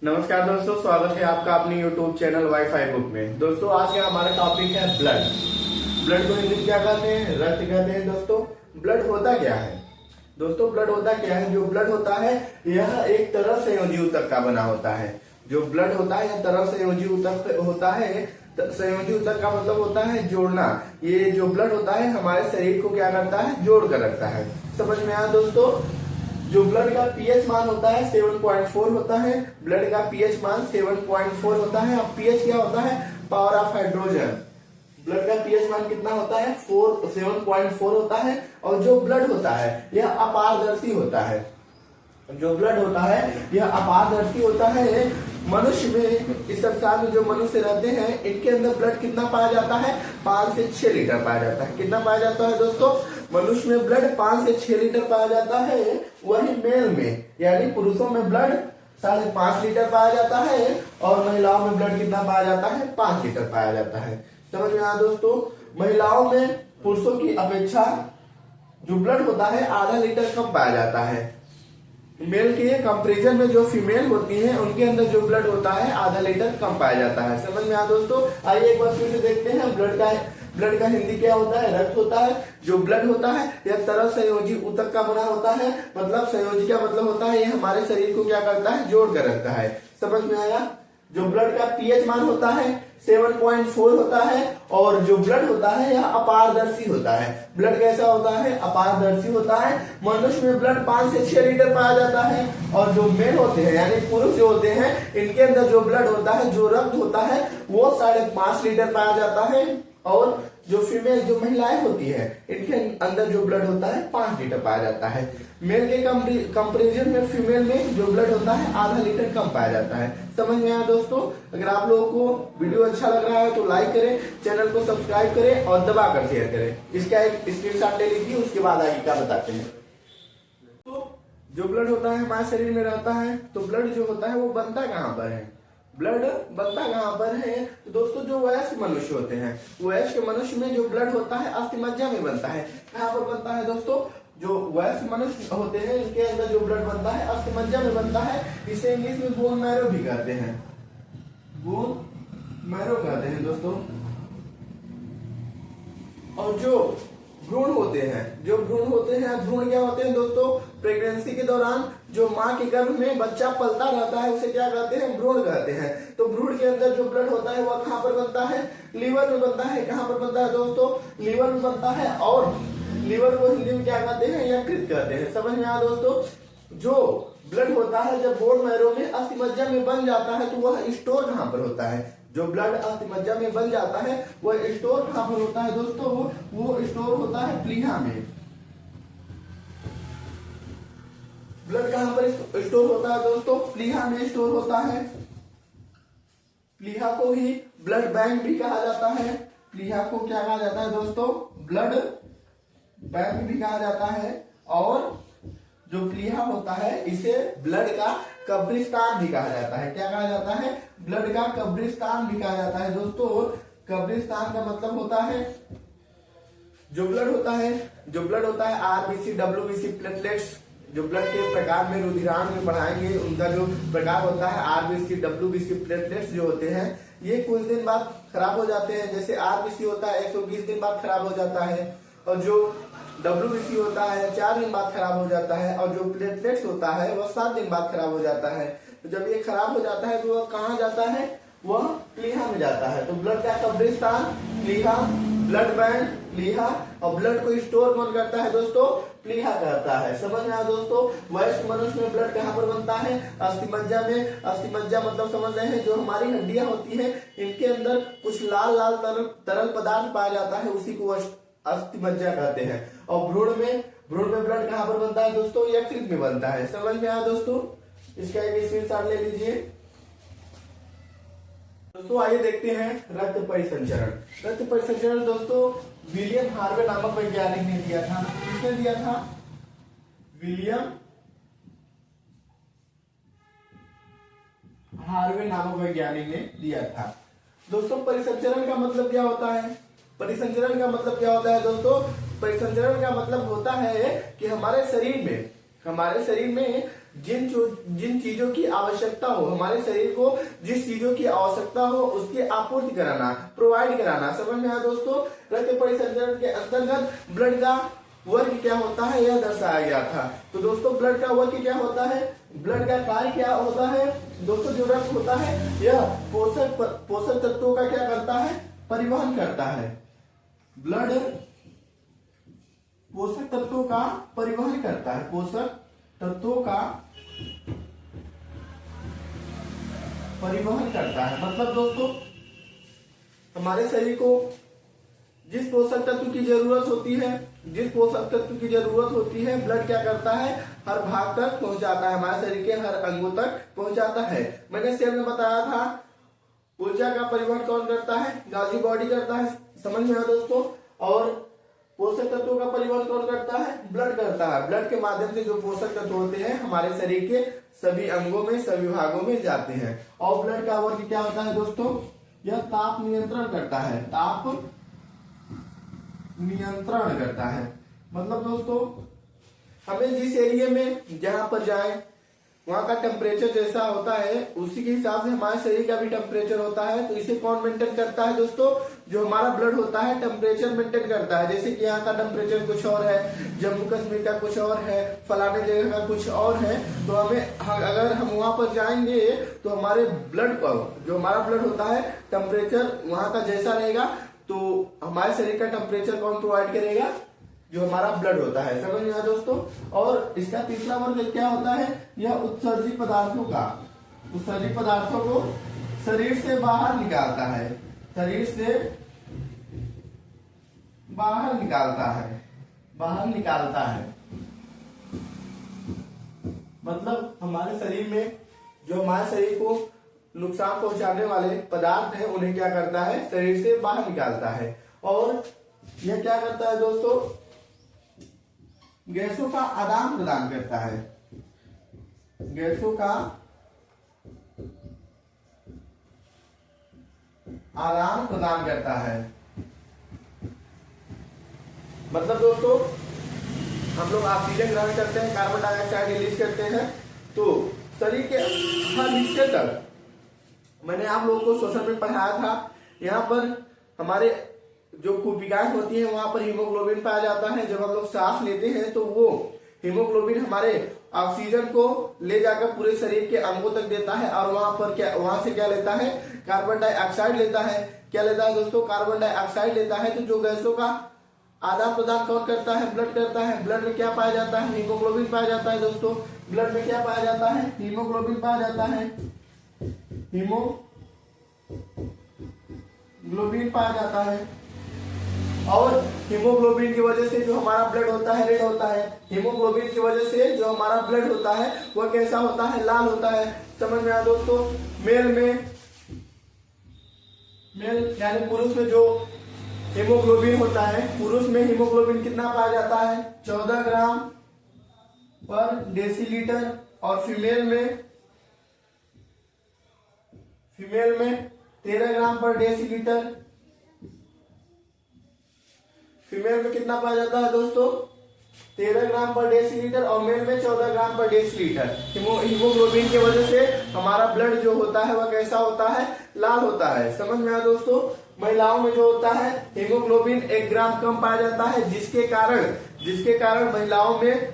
नमस्कार दोस्तों, स्वागत है आपका अपने YouTube चैनल वाईफाई बुक में। दोस्तों आज का हमारा टॉपिक है ब्लड। ब्लड को हिंदी में क्या कहते हैं? रक्त कहते हैं। दोस्तों ब्लड होता क्या है? दोस्तों ब्लड होता क्या है? जो ब्लड होता है यह एक तरल संयोजी ऊतक का बना होता है। जो ब्लड होता है यह तरल संयोजी ऊतक होता है। संयोजी ऊतक का मतलब होता है जोड़ना। ये जो ब्लड होता है हमारे शरीर को क्या करता है? जोड़ कर रखता है। समझ में आया दोस्तों? जो ब्लड का पीएच मान होता है 7.4 होता है। ब्लड का पीएच मान 7.4 होता है। अब पीएच क्या होता है? Power of hydrogen. ब्लड का पीएच मान कितना होता है? 7.4 होता है। और जो ब्लड होता है यह अपारदर्शी होता है। जो ब्लड होता है यह अपारदर्शी होता है। मनुष्य में, इस संसार में जो मनुष्य रहते हैं इनके अंदर ब्लड कितना पाया जाता है? 5 से 6 लीटर पाया जाता है। कितना पाया जाता है दोस्तों? मनुष्य में ब्लड 5 से 6 लीटर पाया जाता है। वही मेल में यानी पुरुषों में ब्लड 5.5 लीटर पाया जाता है और महिलाओं में ब्लड कितना पाया जाता है? 5 लीटर पाया जाता है। समझ में आया दोस्तों? महिलाओं में पुरुषों की अपेक्षा जो ब्लड होता है आधा लीटर कम पाया जाता है। मेल के कंपैरिजन में जो फीमेल होती है उनके अंदर जो ब्लड होता है आधा लीटर कम पाया जाता है। समझ में आया दोस्तों? आइए एक बार फिर से देखते हैं ब्लड का हिंदी क्या होता है? रक्त होता है। जो ब्लड होता है यह तरल संयोजी ऊतक का बना होता है। मतलब संयोजी का मतलब होता है यह हमारे शरीर को क्या करता है? जोड़ कर रखता है। समझ में आया? जो ब्लड का पीएच मान होता है 7.4 होता है। और जो ब्लड होता है यह अपारदर्शी होता है। ब्लड कैसा होता है? अपारदर्शी होता है। मनुष्य में ब्लड 5 से 6 लीटर पाया जाता है। और जो मेल होते हैं यानी पुरुष जो होते हैं इनके अंदर जो ब्लड होता है, जो रक्त होता है वो 5.5 लीटर पाया जाता है। और जो फीमेल, जो महिलाएं होती है इनके अंदर जो ब्लड होता है 5 लीटर पाया जाता है। मेल के कंपैरिजन में फीमेल में जो ब्लड होता है आधा लीटर कम पाया जाता है। समझ में आया दोस्तों? अगर आप लोगों को वीडियो अच्छा लग रहा है तो लाइक करें, चैनल को सब्सक्राइब करें और दबाकर शेयर करें। इसका एक स्क्रीनशॉट ले लीजिए, उसके बाद आगे क्या बताते हैं। तो जो ब्लड होता है हमारे शरीर में रहता है, तो ब्लड जो होता है वो बनता कहाँ पर है? ब्लड बनता कहाँ पर है? तो दोस्तों जो वयस्क मनुष्य होते हैं, वयस्क मनुष्य में जो ब्लड होता है अस्थिमज्जा में बनता है। कहाँ पर बनता है दोस्तों? जो वयस्क मनुष्य होते हैं इनके अंदर जो ब्लड बनता है अस्थिमज्जा में बनता है। इसे इंग्लिश में बोन मैरो भी कहते हैं। बोन मैरो कहते हैं दोस्तों। और जो भ्रूण होते हैं, भ्रूण क्या होते हैं दोस्तों? प्रेगनेंसी के दौरान जो माँ के गर्भ में बच्चा पलता रहता है उसे क्या कहते हैं? भ्रूण कहते हैं। तो भ्रूण के अंदर जो ब्लड होता है वह कहाँ पर बनता है? लीवर में बनता है। कहाँ पर बनता है दोस्तों? लीवर में बनता है। और लीवर को हिंदी में क्या कहते हैं? यकृत कहते हैं। समझ में आया दोस्तों? जो ब्लड होता है जब बोन मैरो में अस्थिमज्जा में बन जाता है तो वह स्टोर कहाँ पर होता है? जो ब्लड अस्थिमज्जा में बन जाता है वह स्टोर कहाँ पर होता है दोस्तों? वो स्टोर होता है प्लीहा में। ब्लड कहाँ पर स्टोर होता है दोस्तों? प्लीहा में स्टोर होता है। प्लीहा को ही ब्लड बैंक भी कहा जाता है। प्लीहा को क्या कहा जाता है दोस्तों? ब्लड बैंक भी कहा जाता है। और जो प्लीहा होता है इसे ब्लड का कब्रिस्तान भी कहा जाता है। क्या कहा जाता है? ब्लड का कब्रिस्तान भी कहा जाता है दोस्तों। कब्रिस्तान का मतलब होता है जो ब्लड होता है आरबीसी, डब्ल्यूबीसी, प्लेटलेट्स। जो ब्लड के प्रकार में रुधिरांग में बढ़ाएंगे उनका जो प्रकार होता है आरबीसी, डब्ल्यूबीसी, प्लेटलेट्स जो होते हैं ये कुछ दिन बाद खराब हो जाते हैं। जैसे आरबीसी होता है 120 दिन बाद खराब हो जाता है। और जो डब्ल्यूबीसी होता है 4 दिन बाद खराब हो जाता है। और जो प्लेटलेट्स होता है वह 7 दिन बाद खराब हो जाता है। तो जब ये खराब हो जाता है तो वह कहाँ जाता है? वह प्लीहा में जाता है। तो ब्लड का कब्रिस्तान प्लीहा, ब्लड बैंक प्लीहा। और ब्लड को स्टोर कौन करता है दोस्तों? प्लीहा करता है। समझ में आया दोस्तों? वयस्क मनुष्य में ब्लड कहाँ पर बनता है? अस्थिमज्जा में। अस्थिमज्जा मतलब समझ रहे हैं जो हमारी हड्डियां होती है इनके अंदर कुछ लाल लाल तरल पदार्थ पाया जाता है, उसी को अस्थिमज्जा कहते हैं। और भ्रूण में ब्लड कहाँ पर बनता है दोस्तों? यकृत में बनता है। समझ में आया दोस्तों? इसका एक स्क्रीनशॉट ले लीजिए दोस्तों। आइए देखते हैं रक्त परिसंचरण। रक्त परिसंचरण दोस्तों विलियम हार्वे नामक वैज्ञानिक ने दिया था। किसने दिया था? विलियम हार्वे नामक वैज्ञानिक ने दिया था। दोस्तों परिसंचरण का मतलब क्या होता है? परिसंचरण का मतलब क्या होता है दोस्तों? परिसंचरण का मतलब होता है कि हमारे शरीर में जिन चीजों की आवश्यकता हो, हमारे शरीर को जिस चीजों की आवश्यकता हो उसकी आपूर्ति कराना, प्रोवाइड कराना। समझ में आया दोस्तों? रक्त परिसंचरण के अंतर्गत ब्लड का वर्ग क्या होता है यह दर्शाया गया था। तो दोस्तों ब्लड का वर्ग क्या होता है, ब्लड का कार्य क्या होता है दोस्तों? जो रक्त होता है यह पोषक तत्वों का क्या करता है, परिवहन करता है। ब्लड पोषक तत्वों का परिवहन करता है, पोषक तत्वों का परिवहन करता है। मतलब दोस्तों हमारे शरीर को जिस पोषक तत्व की जरूरत होती है, जिस पोषक तत्व की जरूरत होती है ब्लड क्या करता है, हर भाग तक पहुंचाता है, हमारे शरीर के हर अंगों तक पहुंचाता है। मैंने शेर में बताया था ऊर्जा का परिवहन कौन करता है, गाजी बॉडी करता है। समझ में आया दोस्तों? और पोषक तत्वों का परिवहन कौन करता है, ब्लड करता है। ब्लड के माध्यम से जो पोषक तत्व होते हैं हमारे शरीर के सभी अंगों में, सभी भागों में जाते हैं। और ब्लड का वर्क क्या होता है दोस्तों? यह ताप नियंत्रण करता है, ताप नियंत्रण करता है। मतलब दोस्तों हमें जिस एरिया में जहां पर जाए वहां का टेम्परेचर जैसा होता है उसी के हिसाब से हमारे शरीर का भी टेम्परेचर होता है। तो इसे कौन मेंटेन करता है दोस्तों? जो हमारा ब्लड होता है टेम्परेचर मेंटेन करता है। जैसे कि यहाँ का टेम्परेचर कुछ और है, जम्मू कश्मीर का कुछ और है, फलाने जगह का कुछ और है। तो हमें अगर हम वहां पर जाएंगे तो हमारे ब्लड को, जो हमारा ब्लड होता है टेम्परेचर वहां का जैसा रहेगा, तो हमारे शरीर का टेम्परेचर कौन प्रोवाइड करेगा? जो हमारा ब्लड होता है। समझ में आया दोस्तों? और इसका तीसरा वर्ग क्या होता है? यह उत्सर्जित पदार्थों का, उत्सर्जित पदार्थों को शरीर से बाहर निकालता है, शरीर से बाहर निकालता है, बाहर निकालता है। मतलब हमारे शरीर में जो हमारे शरीर को नुकसान पहुंचाने वाले पदार्थ हैं उन्हें क्या करता है, शरीर से बाहर निकालता है। और यह क्या करता है दोस्तों? गैसों का आदान प्रदान करता है, गैसों का आदान प्रदान करता है। मतलब दोस्तों हम लोग ऑक्सीजन ग्रहण करते हैं, कार्बन डाइऑक्साइड रिलीज करते हैं, तो शरीर के हर हिस्से तक, मैंने आप लोगों को श्वसन में पढ़ाया था, यहाँ पर हमारे जो कोशिकाएं होती हैं वहां पर हीमोग्लोबिन पाया जाता है। जब हम लोग सांस लेते हैं तो वो हीमोग्लोबिन हमारे ऑक्सीजन को ले जाकर पूरे शरीर के अंगों तक देता है और वहां से क्या लेता है, कार्बन डाइऑक्साइड लेता है। क्या लेता है दोस्तों? कार्बन डाइऑक्साइड लेता है। तो जो गैसों का आदान प्रदान कौन करता है? ब्लड करता है। ब्लड में क्या पाया जाता है? हीमोग्लोबिन पाया जाता है दोस्तों। ब्लड में क्या पाया जाता है? हीमोग्लोबिन पाया जाता है, हीमोग्लोबिन पाया जाता है। और हीमोग्लोबिन की वजह से जो हमारा ब्लड होता है रेड होता है। हीमोग्लोबिन की वजह से जो हमारा ब्लड होता है वह कैसा होता है? लाल होता है। समझ में आया दोस्तों? मेल यानी पुरुष में जो हीमोग्लोबिन होता है, पुरुष में हीमोग्लोबिन कितना पाया जाता है? 14 ग्राम पर डेसीलीटर। और फीमेल में 13 ग्राम पर डेसीलीटर। फीमेल में कितना पाया जाता है दोस्तों? 13 ग्राम पर डेसीलीटर और मेल में 14 ग्राम पर डेसीलीटर। हीमोग्लोबिन की वजह से हमारा ब्लड जो होता है वह कैसा होता है? लाल होता है। समझ में आया दोस्तों? महिलाओं में जो होता है हीमोग्लोबिन 1 ग्राम कम पाया जाता है, जिसके कारण महिलाओं में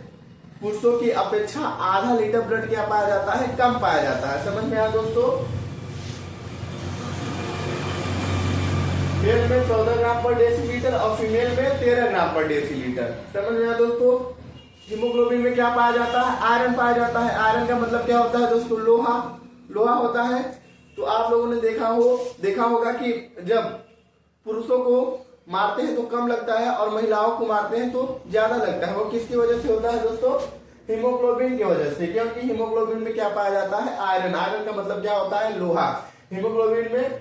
पुरुषों की अपेक्षा आधा लीटर ब्लड क्या पाया जाता है? कम पाया जाता है। समझ में आया दोस्तों? मेल में 14 ग्राम पर डेसीलीटर और फीमेल में 13 ग्राम पर डेसीलीटर। समझ में आया दोस्तों? हीमोग्लोबिन में क्या पाया जाता है? आयरन पाया जाता है। आयरन का मतलब क्या होता है दोस्तों? लोहा होता है। तो आप लोगों ने देखा होगा कि जब पुरुषों को मारते हैं तो कम लगता है और महिलाओं को मारते हैं तो ज्यादा लगता है। वो किसकी वजह से होता है दोस्तों? हीमोग्लोबिन की वजह से। क्योंकि हीमोग्लोबिन में क्या पाया जाता है? आयरन। आयरन का मतलब क्या होता है? लोहा। हीमोग्लोबिन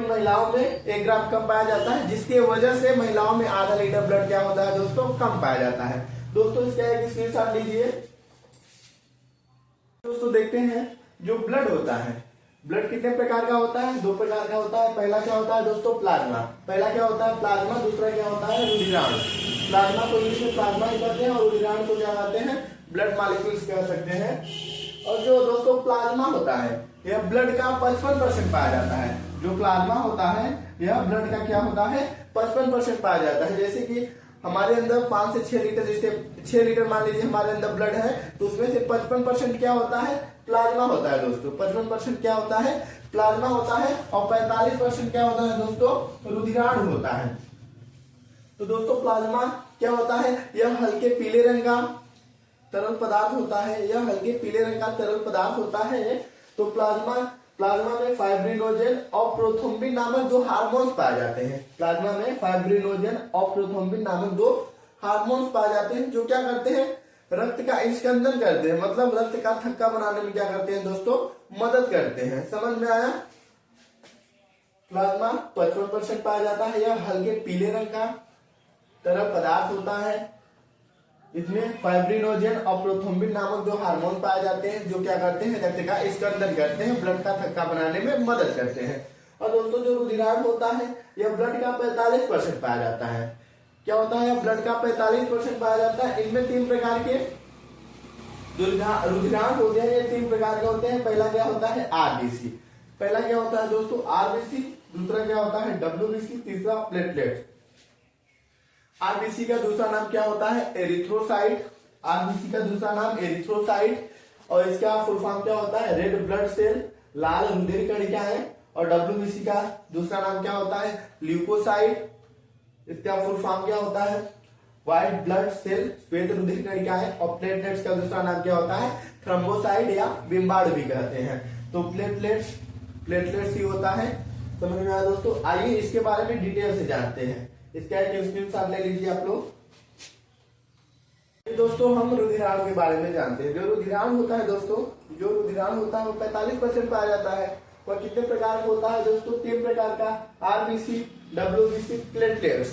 महिलाओं में 1 ग्राम कम पाया जाता है, जिसके वजह से महिलाओं में आधा लीटर ब्लड क्या होता है दोस्तों? कम पाया जाता है। दोस्तों इसका एक स्क्रीनशॉट लीजिए। दोस्तों देखते हैं जो ब्लड होता है, ब्लड कितने प्रकार का होता है? 2 प्रकार का होता है। पहला क्या होता है दोस्तों? प्लाज्मा। पहला क्या होता है? प्लाज्मा। दूसरा क्या होता है? रुधिराण। प्लाज्मा को इंग्लिश में प्लाज्मा कहते हैं और रुधिराण को क्या कहते हैं? ब्लड मॉलिक्यूल्स कह सकते हैं। और जो दोस्तों प्लाज्मा होता है यह ब्लड का 55% पाया जाता है। जो प्लाज्मा होता है यह ब्लड का क्या होता है 55% पाया जाता है। जैसे कि हमारे अंदर 5 से 6 लीटर, जैसे 6 लीटर मान लीजिए हमारे अंदर ब्लड है, तो उसमें से 55% क्या होता है प्लाज्मा होता है दोस्तों। 55% क्या होता है प्लाज्मा होता है और 45% क्या होता है दोस्तों रुधिराण होता है। तो दोस्तों प्लाज्मा क्या होता है, यह हल्के पीले रंग का तरल पदार्थ होता है। यह हल्के पीले रंग का तरल पदार्थ होता है। तो प्लाज्मा में फाइब्रिनोजन और प्रोथ्रोम्बिन नामक 2 हार्मोन्स पाए जाते हैं। प्लाज्मा में फाइब्रिनोजन और प्रोथ्रोम्बिन नामक 2 हार्मोन्स पाए जाते हैं, जो क्या करते हैं रक्त का स्कंदन करते हैं, मतलब रक्त का थक्का बनाने में क्या करते हैं दोस्तों मदद करते हैं। समझ में आया। प्लाज्मा 55% पाया जाता है। यह हल्के पीले रंग का तरल पदार्थ होता है। इसमें फाइब्रिनोजन और प्रोथ्रोम्बिन नामक 2 हार्मोन पाए जाते हैं, जो क्या करते हैं रक्त का स्कंदन करते हैं, ब्लड का थक्का बनाने में मदद करते हैं। और दोस्तों जो रुधिराण होता है यह ब्लड का 45% पाया जाता है। क्या होता है ब्लड का 45% पाया जाता है। इनमें 3 प्रकार के जो रुधिराण होते हैं, ये 3 प्रकार के होते हैं। पहला क्या होता है आरबीसी। पहला क्या होता है दोस्तों आरबीसी, दूसरा क्या होता है डब्ल्यूबीसी, तीसरा प्लेटलेट। आरबीसी का दूसरा नाम क्या होता है एरिथ्रोसाइट। आरबीसी का दूसरा नाम एरिथ्रोसाइट और इसका फुल फॉर्म क्या होता है रेड ब्लड सेल, लाल रुधिर कणिकाएं। और डब्ल्यूबीसी का दूसरा नाम क्या होता है ल्यूकोसाइट। इसका फुल फॉर्म क्या होता है व्हाइट ब्लड सेल, श्वेत रुधिर कणिकाएं। और प्लेटलेट्स का दूसरा नाम क्या होता है थ्रोम्बोसाइट या बिम्बार्ड भी कहते हैं। तो प्लेटलेट्स ही होता है। समझ में आया दोस्तों। आइए इसके बारे में डिटेल से जानते हैं। इसका एक स्क्रीनशॉट ले लीजिए आप लोग। दोस्तों हम रुधिराण के बारे में जानते हैं। जो रुधिराण होता है दोस्तों, जो रुधिराण होता है वो 45% पाया जाता है। वह कितने प्रकार का होता है दोस्तों 3 प्रकार का आरबीसी, डब्ल्यूबीसी, प्लेटलेट्स।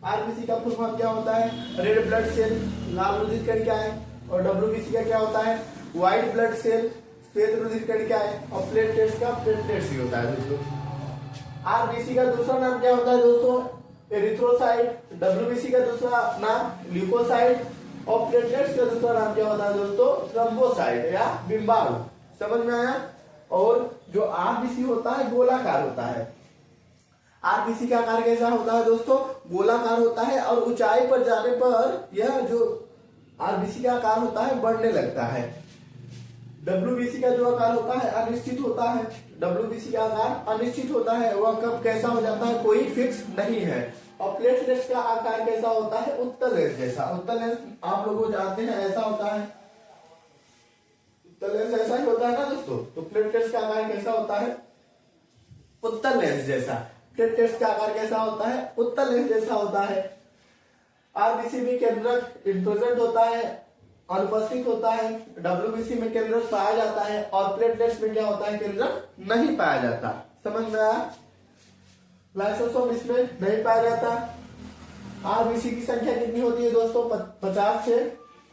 आरबीसी का फुल फॉर्म क्या होता है रेड ब्लड सेल, लाल रुधिर कणिकाएं। और डब्ल्यूबीसी का क्या होता है व्हाइट ब्लड सेल, श्वेत रुधिर कणिकाएं। और प्लेटलेट्स का प्लेटलेट्स ही होता है दोस्तों। आरबीसी का दूसरा नाम क्या होता है दोस्तों एरिथ्रोसाइट, डब्ल्यूबीसी का दूसरा नाम ल्यूकोसाइट और प्लेटलेट्स का दूसरा नाम क्या होता है दोस्तों थ्रोम्बोसाइट या बिम्बाणु। समझ में आया। और जो आरबीसी होता है गोलाकार होता है। आरबीसी का आकार कैसा होता है दोस्तों गोलाकार होता है और ऊंचाई पर जाने पर यह जो आरबीसी का आकार होता है बढ़ने लगता है। डब्ल्यूबीसी का जो आकार होता है अनिश्चित होता है। डब्ल्यूबीसी का आकार अनिश्चित होता है, वह कब कैसा हो जाता है कोई फिक्स नहीं है। और प्लेटलेट्स का आकार कैसा होता है उत्तल लेंस जैसा। उत्तल लेंस आप लोग जानते हैं ऐसा होता है, उत्तल लेंस ऐसा ही होता है ना दोस्तों। तो प्लेटलेट्स का आकार कैसा होता है उत्तल लेंस जैसा। प्लेटलेट्स का आकार कैसा होता है उत्तल लेंस जैसा होता है। आरबीसी में केंद्रक इंप्रेजेंट होता है, अनुपस्थित होता है। डब्ल्यूबीसी में केंद्रक पाया जाता है और प्लेटलेट्स में क्या होता है केंद्रक नहीं पाया जाता। समझ में आया। लाइसोसोम इसमें नहीं पाया जाता। आरबीसी की संख्या कितनी होती है दोस्तों 50 से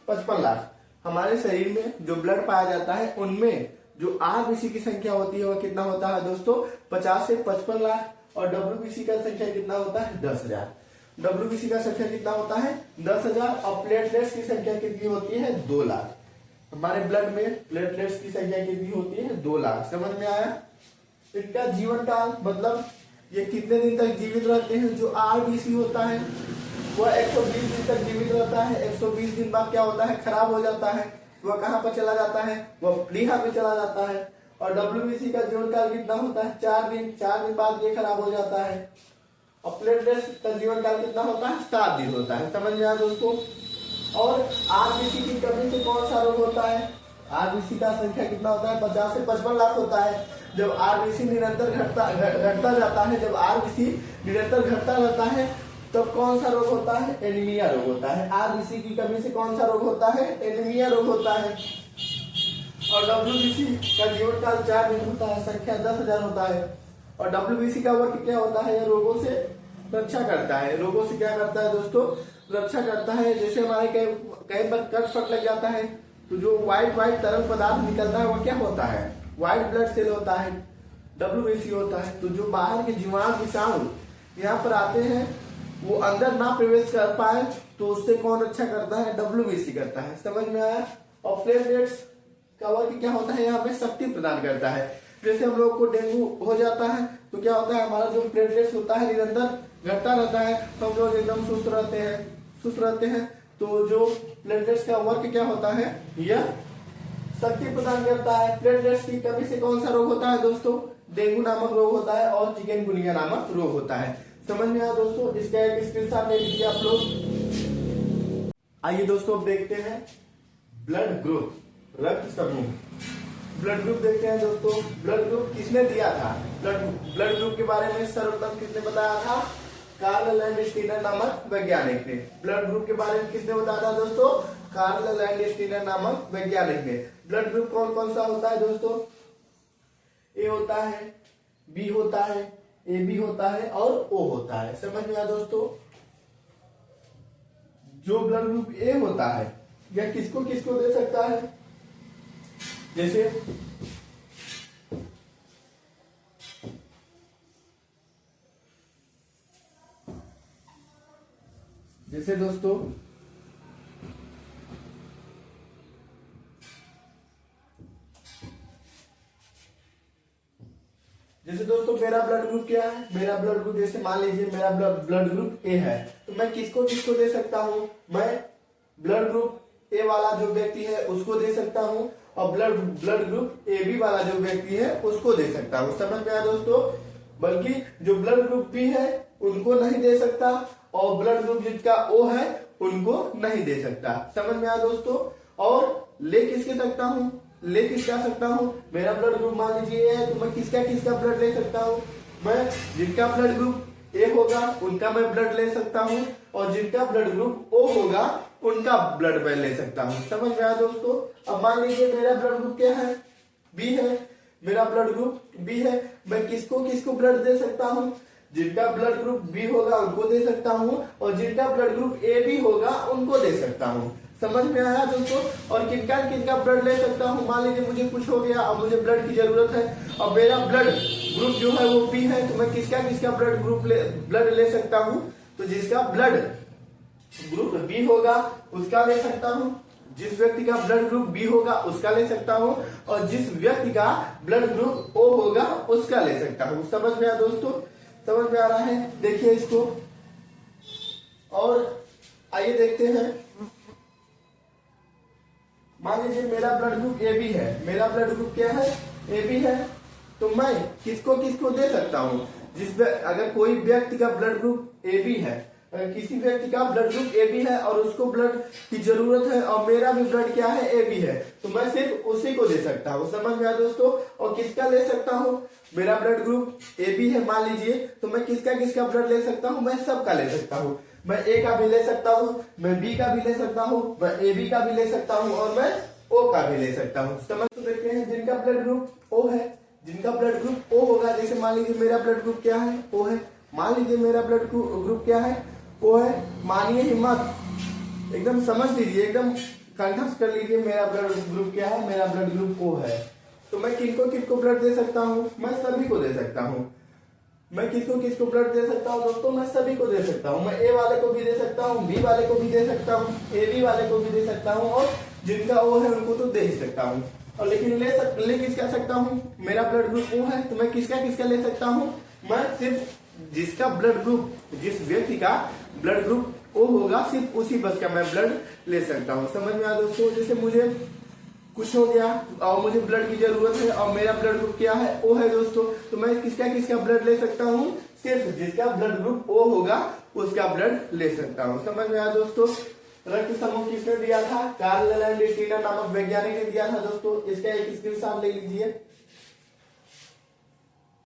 55 लाख। हमारे शरीर में जो ब्लड पाया जाता है उनमें जो आरबीसी की संख्या होती है वह कितना होता है दोस्तों 50 से 55 लाख। और डब्ल्यूबीसी का संख्या कितना होता है 10,000। डब्ल्यूबीसी का संख्या कितना होता है 10,000 और प्लेटलेट्स की संख्या कितनी होती है 2 लाख। हमारे ब्लड में प्लेटलेट्स की संख्या कितनी होती है 2 लाख। समझ में आया। इनका जीवन काल मतलब ये कितने दिन तक जीवित रहते हैं। जो आरबीसी होता है वह 120 दिन तक जीवित रहता है। 120 दिन बाद क्या होता है खराब हो जाता है। वह कहां पर चला जाता है वह प्लीहा में चला जाता है। और डब्ल्यूबीसी का जीवन काल कितना होता है 4 दिन। 4 दिन बाद ये खराब हो जाता है। और प्लेटलेट्स का जीवन काल कितना होता है 7 दिन होता है। समझ में आया दोस्तों। और आरबीसी की कमी से कौन सा रोग होता है। आरबीसी का संख्या कितना होता है 50 से 55 लाख होता है। जब आरबीसी निरंतर घटता जाता है, जब आरबीसी निरंतर घटता रहता है तब कौन सा रोग होता है एनीमिया रोग होता है। आरबीसी की कमी से कौन सा रोग होता है एनीमिया रोग होता है। और डब्ल्यूबीसी का जीवन काल 4 दिन होता है, संख्या 10,000 होता है। और डब्ल्यूबीसी का वर्क क्या होता है यह रोगों से रक्षा करता है। रोगों से क्या करता है दोस्तों रक्षा करता है। जैसे हमारे कई बार कट फट लग जाता है तो जो व्हाइट तरल पदार्थ निकलता है वह क्या होता है व्हाइट ब्लड सेल होता है, डब्ल्यूबीसी होता है। तो जो बाहर के जीवाणु विषाणु यहाँ पर आते हैं वो अंदर ना प्रवेश कर पाए तो उससे कौन अच्छा करता है? WBC करता है। समझ में आया? और प्लेटलेट्स का वर्क क्या होता है? यहाँ पे शक्ति प्रदान करता है। जैसे हम लोग को डेंगू हो जाता है तो क्या होता है, हमारा जो प्लेटलेट्स होता है निरंतर घटता रहता है, तो हम लोग एकदम सुस्त रहते हैं। तो जो प्लेटलेट्स का वर्क क्या होता है, यह शक्ति प्रदान करता है। प्लेटलेट्स की कमी से कौन सा रोग होता है दोस्तों? डेंगू नामक रोग होता है और चिकनगुनिया नामक रोग होता है। समझ में आया दोस्तों? इसका एक स्क्रीनशॉट ले लीजिए आप लोग। आइए दोस्तों अब देखते हैं ब्लड ग्रुप, रक्त समूह। ब्लड ग्रुप देखते हैं दोस्तों। ब्लड ग्रुप किसने दिया था? ब्लड ग्रुप के बारे में सर्वप्रथम किसने बताया था? कार्ल लैंडस्टीनर नामक वैज्ञानिक ने। ब्लड ग्रुप के बारे में किसने बताया था दोस्तों? कार्ल लैंडस्टीनर नामक वैज्ञानिक ने। ब्लड ग्रुप कौन कौन सा होता है दोस्तों? ए होता है, बी होता है, AB होता है और O होता है। समझ में आया दोस्तों? जो ब्लड ग्रुप ए होता है यह किसको किसको दे सकता है? जैसे दोस्तों मेरा ब्लड ग्रुप क्या है? मेरा ब्लड ग्रुप, जैसे मान लीजिए मेरा ब्लड ग्रुप ए है, तो मैं किसको किसको दे सकता हूँ? मैं ब्लड ग्रुप ए वाला जो व्यक्ति है उसको दे सकता हूँ और ब्लड ग्रुप AB वाला जो व्यक्ति है उसको दे सकता हूँ। समझ में आया दोस्तों? बल्कि जो ब्लड ग्रुप बी है उनको नहीं दे सकता और ब्लड ग्रुप जिसका O है उनको नहीं दे सकता। समझ में आया दोस्तों? और ले किसके सकता हूँ? ले किसका सकता हूँ? मेरा ब्लड ग्रुप मान लीजिए है, तो मैं किसका किसका ब्लड ले सकता हूँ? मैं जिनका ब्लड ग्रुप ए होगा उनका मैं ब्लड ले सकता हूँ और जिनका ब्लड ग्रुप O होगा उनका ब्लड मैं ले सकता हूँ। समझ में आया दोस्तों? अब मान लीजिए मेरा ब्लड ग्रुप क्या है? बी है। मेरा ब्लड ग्रुप बी है, मैं किसको किसको ब्लड दे सकता हूँ? जिनका ब्लड ग्रुप बी होगा उनको दे सकता हूँ और जिनका ब्लड ग्रुप AB होगा उनको दे सकता हूँ। समझ में आया दोस्तों? और किनका किनका ब्लड ले सकता हूँ? मान लीजिए मुझे कुछ हो गया, अब मुझे ब्लड की जरूरत है और मेरा ब्लड ग्रुप जो है वो बी है, तो मैं किसका किसका ब्लड ले सकता हूँ? तो जिसका ब्लड ग्रुप बी होगा उसका ले सकता हूँ, जिस व्यक्ति का ब्लड ग्रुप बी होगा उसका ले सकता हूँ और जिस व्यक्ति का ब्लड ग्रुप O होगा उसका ले सकता हूँ। समझ में आया दोस्तों? समझ में आ रहा है? देखिए इसको और आइए देखते हैं। मान लीजिए मेरा ब्लड ग्रुप AB है। मेरा ब्लड ग्रुप क्या है? AB है। तो मैं किसको किसको दे सकता हूँ? अगर कोई व्यक्ति का ब्लड ग्रुप AB है, अगर किसी व्यक्ति का ब्लड ग्रुप AB है और उसको ब्लड की जरूरत है और मेरा भी ब्लड क्या है? AB है, तो मैं सिर्फ उसी को दे सकता हूँ। समझ में आया दोस्तों? और किसका ले सकता हूँ? मेरा ब्लड ग्रुप AB है मान लीजिए, तो मैं किसका किसका ब्लड ले सकता हूँ? मैं सबका ले सकता हूँ। मैं A का भी ले सकता हूँ, मैं B का भी ले सकता हूँ, मैं AB का भी ले सकता हूँ और मैं O का भी ले सकता हूँ। समझ तो देखते हैं। जिनका ब्लड ग्रुप O है, जिनका ब्लड ग्रुप O होगा, जैसे मान लीजिए मेरा ब्लड ग्रुप क्या है? O है। मान लीजिए मेरा ब्लड ग्रुप क्या है? O है। मानिए हिम्मत, एकदम समझ लीजिए, एकदम कंठस्थ कर लीजिए मेरा ब्लड ग्रुप क्या है? मेरा ब्लड ग्रुप O है। तो मैं किनको किसको ब्लड दे सकता हूँ? मैं सभी को दे सकता हूँ। मैं किसको किसको ब्लड दे सकता हूँ दोस्तों? मैं सभी को दे सकता हूँ। मैं A वाले को भी दे सकता हूँ, B वाले को भी दे सकता हूँ, AB वाले को भी दे सकता हूँ और जिनका O है उनको तो दे ही सकता हूँ। और लेकिन ले किसका सकता हूँ? मेरा ब्लड ग्रुप O है, तो मैं किसका किसका ले सकता हूँ? मैं सिर्फ जिसका ब्लड ग्रुप, जिस व्यक्ति का ब्लड ग्रुप O होगा सिर्फ उसी बस का मैं ब्लड ले सकता हूँ। समझ में आया दोस्तों? जैसे मुझे कुछ हो गया और मुझे ब्लड की जरूरत है और मेरा ब्लड ग्रुप क्या है? O है दोस्तों, तो मैं किसका किसका ब्लड ले सकता हूँ? सिर्फ जिसका ब्लड ग्रुप O होगा उसका ब्लड ले सकता हूँ। समझ में आया दोस्तों? रक्त समूह किसने दिया था? कार्ल लैंडस्टीनर नामक वैज्ञानिक ने दिया था दोस्तों। इसका एक स्क्रीनशॉट ले लीजिए।